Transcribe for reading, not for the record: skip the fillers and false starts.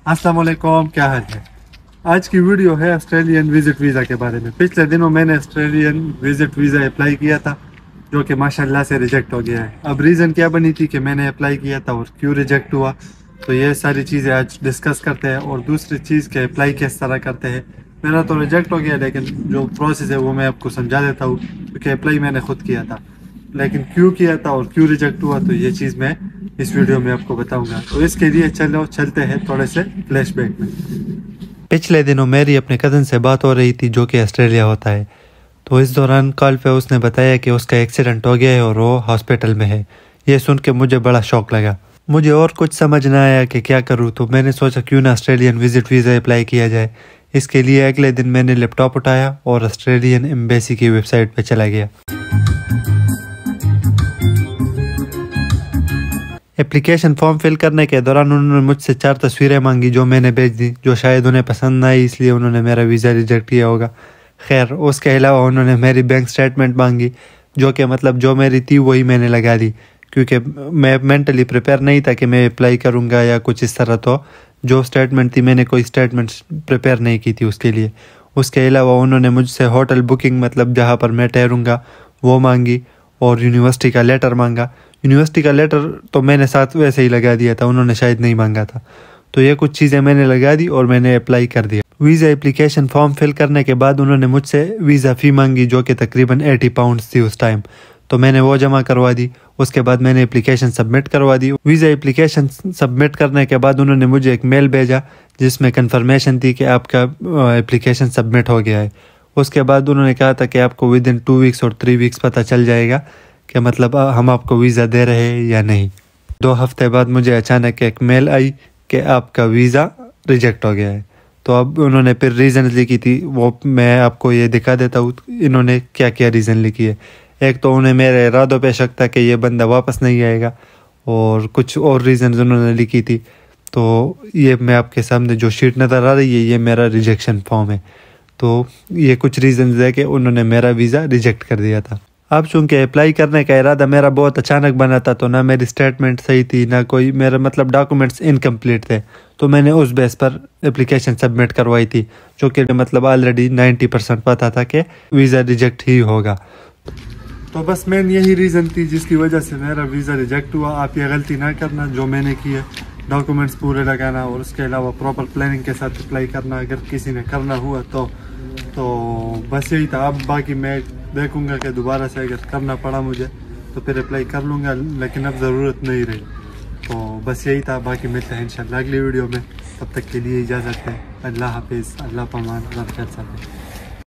अस्सलाम वालेकुम, क्या हाल है। आज की वीडियो है ऑस्ट्रेलियन विजिट वीज़ा के बारे में। पिछले दिनों मैंने ऑस्ट्रेलियन विजिट वीज़ा अप्लाई किया था, जो कि माशाल्लाह से रिजेक्ट हो गया है। अब रीज़न क्या बनी थी कि मैंने अप्लाई किया था और क्यों रिजेक्ट हुआ, तो ये सारी चीज़ें आज डिस्कस करते हैं। और दूसरी चीज़ के अप्लाई किस तरह करते हैं। मेरा तो रिजेक्ट हो गया, लेकिन जो प्रोसेस है वो मैं आपको समझा देता हूँ, क्योंकि अप्लाई मैंने खुद किया था। लेकिन क्यों किया था और क्यों रिजेक्ट हुआ, तो ये चीज़ मैं इस वीडियो में आपको बताऊंगा। तो इसके लिए चलते हैं थोड़े से फ्लैशबैक में। पिछले दिनों मेरी अपने कज़न से बात हो रही थी जो कि ऑस्ट्रेलिया होता है। तो इस दौरान कॉल पे उसने बताया कि उसका एक्सीडेंट हो गया है और वो हॉस्पिटल में है। ये सुन के मुझे बड़ा शौक लगा। मुझे और कुछ समझ ना आया कि क्या करूँ, तो मैंने सोचा क्यों ना ऑस्ट्रेलियन विजिट वीज़ा अप्लाई किया जाए। इसके लिए अगले दिन मैंने लैपटॉप उठाया और ऑस्ट्रेलियन एम्बेसी की वेबसाइट पे चला गया। एप्लीकेशन फॉर्म फिल करने के दौरान उन्होंने मुझसे 4 तस्वीरें मांगी, जो मैंने भेज दी, जो शायद उन्हें पसंद ना आई, इसलिए उन्होंने मेरा वीज़ा रिजेक्ट किया होगा। खैर, उसके अलावा उन्होंने मेरी बैंक स्टेटमेंट मांगी, जो कि मतलब जो मेरी थी वही मैंने लगा दी, क्योंकि मैं मेंटली प्रिपेयर नहीं था कि मैं अप्लाई करूँगा या कुछ इस तरह। तो जो स्टेटमेंट थी, मैंने कोई स्टेटमेंट प्रिपेयर नहीं की थी उसके लिए। उसके अलावा उन्होंने मुझसे होटल बुकिंग, मतलब जहाँ पर मैं ठहरूँगा, वो मांगी, और यूनिवर्सिटी का लेटर मांगा। यूनिवर्सिटी का लेटर तो मैंने साथ वैसे ही लगा दिया था, उन्होंने शायद नहीं मांगा था। तो ये कुछ चीज़ें मैंने लगा दी और मैंने अप्लाई कर दिया। वीज़ा एप्लीकेशन फॉर्म फिल करने के बाद उन्होंने मुझसे वीज़ा फ़ी मांगी, जो कि तकरीबन 80 पाउंड्स थी उस टाइम। तो मैंने वो जमा करवा दी। उसके बाद मैंने एप्लीकेशन सबमिट करवा दी। वीज़ा एप्लीकेशन सबमिट करने के बाद उन्होंने मुझे एक मेल भेजा, जिसमें कन्फर्मेशन थी कि आपका एप्लीकेशन सबमिट हो गया है। उसके बाद उन्होंने कहा था कि आपको विदिन 2 वीक्स और 3 वीक्स पता चल जाएगा कि मतलब हम आपको वीज़ा दे रहे हैं या नहीं। 2 हफ्ते बाद मुझे अचानक एक मेल आई कि आपका वीज़ा रिजेक्ट हो गया है। तो अब उन्होंने फिर रीज़न लिखी थी, वो मैं आपको ये दिखा देता हूँ इन्होंने क्या क्या रीज़न लिखी है। एक तो उन्हें मेरे इरादों पे शक था कि ये बंदा वापस नहीं आएगा, और कुछ और रीज़न उन्होंने लिखी थी। तो ये मैं आपके सामने जो शीट नज़र आ रही है, ये मेरा रिजेक्शन फॉर्म है। तो ये कुछ रीज़न है कि उन्होंने मेरा वीज़ा रिजेक्ट कर दिया था। अब चूँकि अप्लाई करने का इरादा मेरा बहुत अचानक बना था, तो ना मेरी स्टेटमेंट सही थी, ना कोई मेरा मतलब डॉक्यूमेंट्स इनकम्प्लीट थे। तो मैंने उस बेस पर एप्लीकेशन सबमिट करवाई थी, जो कि मतलब ऑलरेडी 90% पता था कि वीज़ा रिजेक्ट ही होगा। तो बस मेन यही रीज़न थी जिसकी वजह से मेरा वीज़ा रिजेक्ट हुआ। आप ये गलती ना करना जो मैंने की है। डॉक्यूमेंट्स पूरे लगाना और उसके अलावा प्रॉपर प्लानिंग के साथ अप्लाई करना, अगर किसी ने करना हुआ तो बस यही था। अब बाकी मैं देखूंगा कि दोबारा से अगर करना पड़ा मुझे तो फिर अप्लाई कर लूँगा, लेकिन अब ज़रूरत नहीं रही। तो बस यही था। बाकी मिलते हैं इंशाल्लाह अगली वीडियो में। तब तक के लिए इजाज़त है। अल्लाह हाफिज़, अल्लाह पमान,